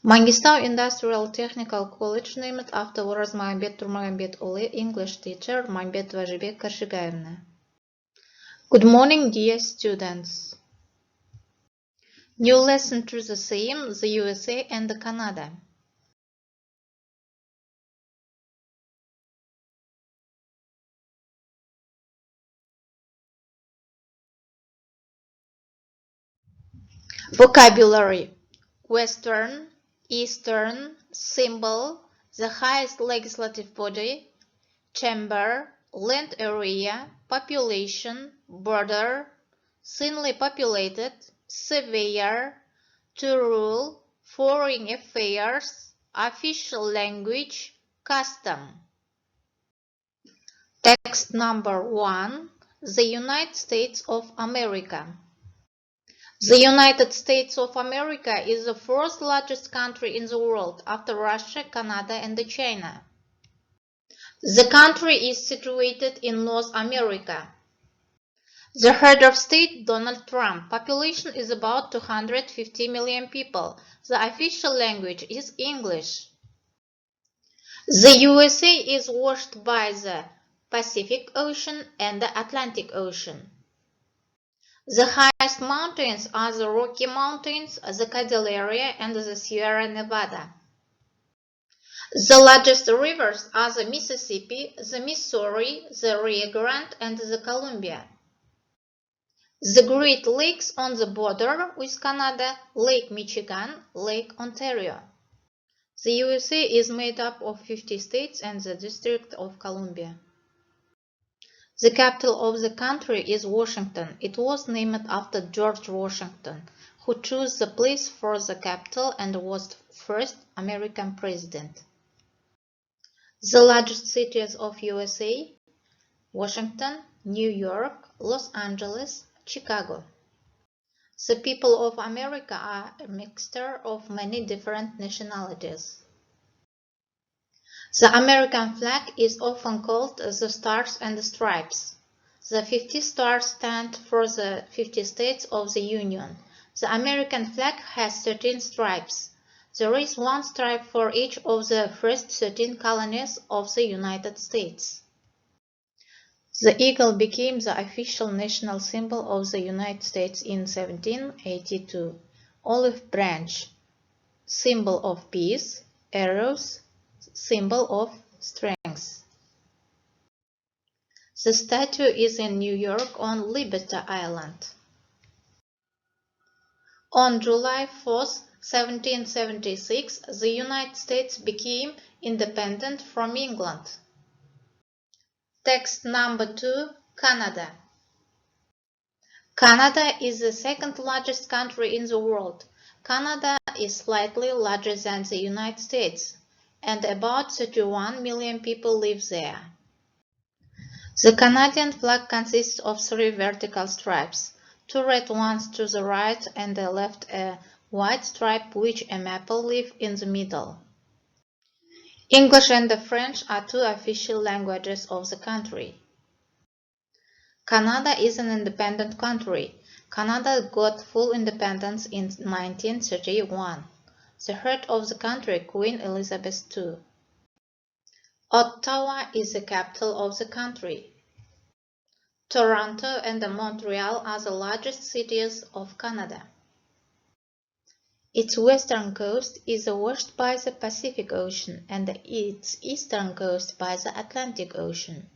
Mangistau Industrial Technical College named after Mambet Turmagambetұлы English teacher Mambetova Жібек Қаршығақызының. Good morning, dear students. New lesson to the theme, the USA and Canada. Vocabulary: Western, Eastern, symbol, the highest legislative body, chamber, land area, population, border, thinly populated, severe, to rule, foreign affairs, official language, custom. Text number 1. The United States of America. The United States of America is the fourth largest country in the world after Russia, Canada, and China. The country is situated in North America. The head of state, Donald Trump. Population is about 250 million people. The official language is English. The USA is washed by the Pacific Ocean and the Atlantic Ocean. The highest mountains are the Rocky Mountains, the Cordillera, and the Sierra Nevada. The largest rivers are the Mississippi, the Missouri, the Rio Grande, and the Columbia. The Great Lakes on the border with Canada, Lake Michigan, Lake Ontario. The USA is made up of 50 states and the District of Columbia. The capital of the country is Washington. It was named after George Washington, who chose the place for the capital and was the first American president. The largest cities of USA: Washington, New York, Los Angeles, Chicago. The people of America are a mixture of many different nationalities. The American flag is often called the Stars and Stripes. The 50 stars stand for the 50 states of the Union. The American flag has 13 stripes. There is one stripe for each of the first 13 colonies of the United States. The eagle became the official national symbol of the United States in 1782. Olive branch, symbol of peace. Arrows, symbol of strength. The statue is in New York on Liberty Island. On July 4, 1776, the United States became independent from England. Text number 2. Canada. Canada is the second largest country in the world. Canada is slightly larger than the United States, and about 31 million people live there. The Canadian flag consists of 3 vertical stripes, 2 red ones to the right and the left, a white stripe with a maple leaf in the middle. English and French are 2 official languages of the country. Canada is an independent country. Canada got full independence in 1931. The head of the country, Queen Elizabeth II. Ottawa is the capital of the country. Toronto and Montreal are the largest cities of Canada. Its western coast is washed by the Pacific Ocean and its eastern coast by the Atlantic Ocean.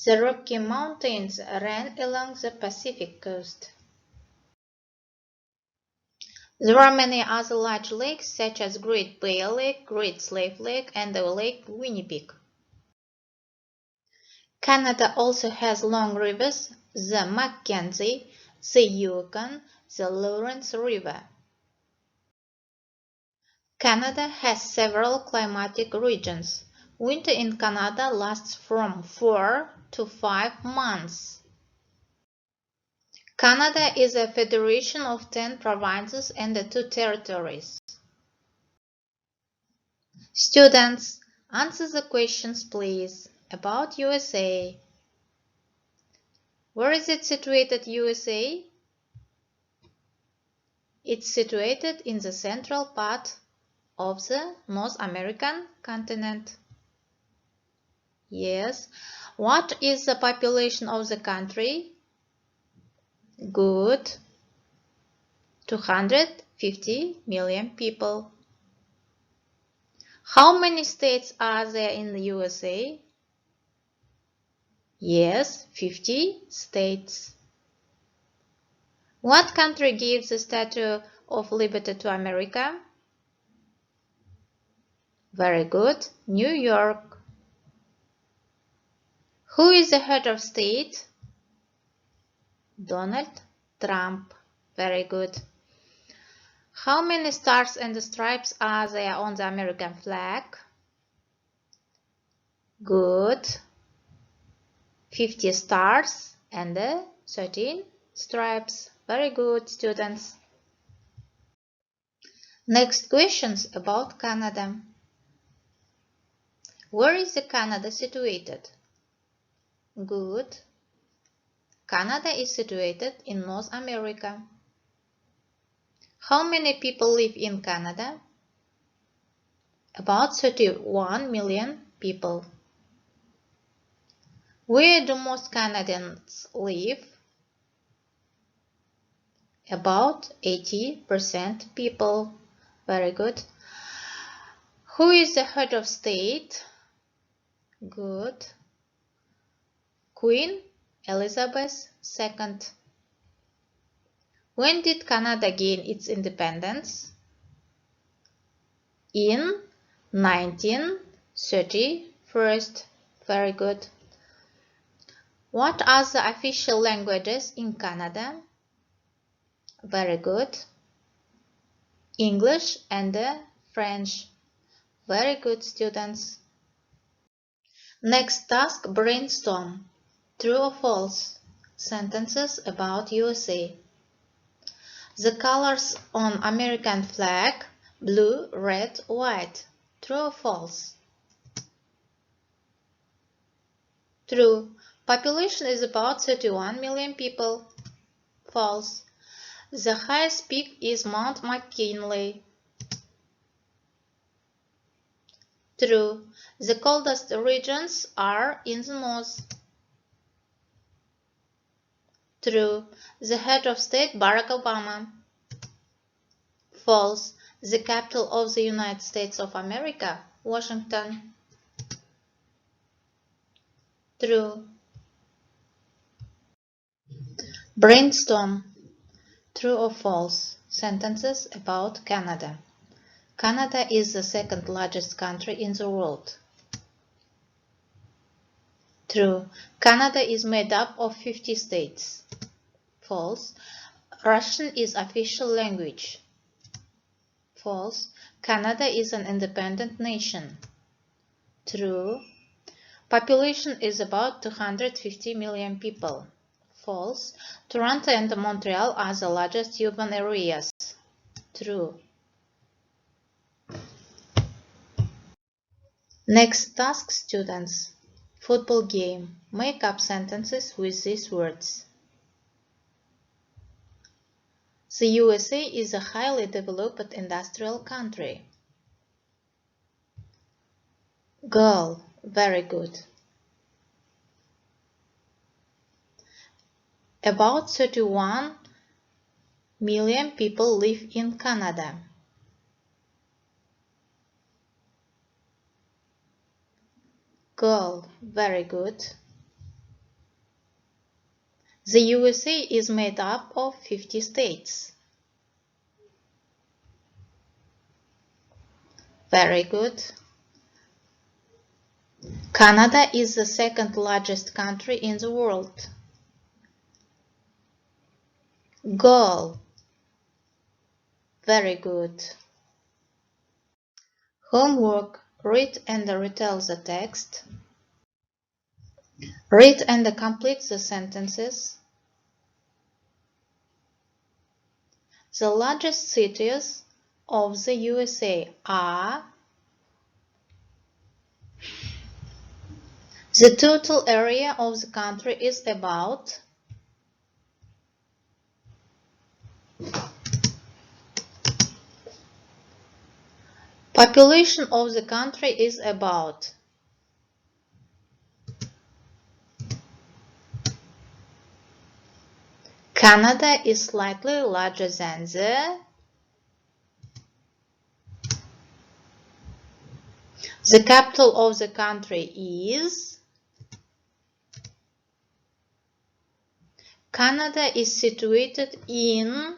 The Rocky Mountains run along the Pacific coast. There are many other large lakes such as Great Bear Lake, Great Slave Lake, and Lake Winnipeg. Canada also has long rivers: the Mackenzie, the Yukon, the Lawrence River. Canada has several climatic regions. Winter in Canada lasts from 4 to 5 months. Canada is a federation of 10 provinces and 2 territories. Students, answer the questions please about USA. Where is it situated, USA? It's situated in the central part of the North American continent. Yes. What is the population of the country? Good. 250 million people. How many states are there in the USA? Yes, 50 states. What country gives the Statue of Liberty to America? Very good. New York. Who is the head of state? Donald Trump. Very good. How many stars and stripes are there on the American flag? Good. 50 stars and 13 stripes. Very good, students. Next questions about Canada. Where is the Canada situated? Good. Canada is situated in North America. How many people live in Canada? About 31 million people. Where do most Canadians live? About 80% people. Very good. Who is the head of state? Good. Queen Elizabeth II. When did Canada gain its independence? In 1931. Very good. What are the official languages in Canada? Very good. English and French. Very good, students. Next task, brainstorm. True or false? Sentences about USA. The colors on American flag, blue, red, white. True or false? True. Population is about 31 million people. False. The highest peak is Mount McKinley. True. The coldest regions are in the north. True. The head of state, Barack Obama. False. The capital of the United States of America, Washington. True. Brainstorm. True or false? Sentences about Canada. Canada is the second largest country in the world. True. Canada is made up of 50 states. False. Russian is official language. False. Canada is an independent nation. True. Population is about 250 million people. False. Toronto and Montreal are the largest urban areas. True. Next task, students. Football game. Make up sentences with these words. The USA is a highly developed industrial country. Girl. Very good. About 31 million people live in Canada. Girl. Very good. The USA is made up of 50 states. Very good. Canada is the second largest country in the world. Girl. Very good. Homework. Read and retell the text. Read and complete the sentences. The largest cities of the USA are. The total area of the country is about. Population of the country is about. Canada is slightly larger than the capital of the country is. Canada is situated in.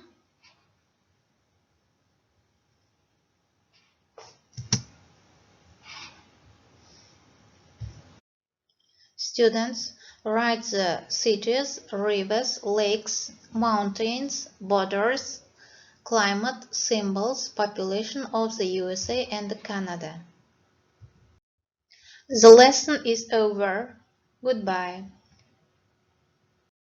Students, write the cities, rivers, lakes, mountains, borders, climate, symbols, population of the USA and Canada. The lesson is over. Goodbye.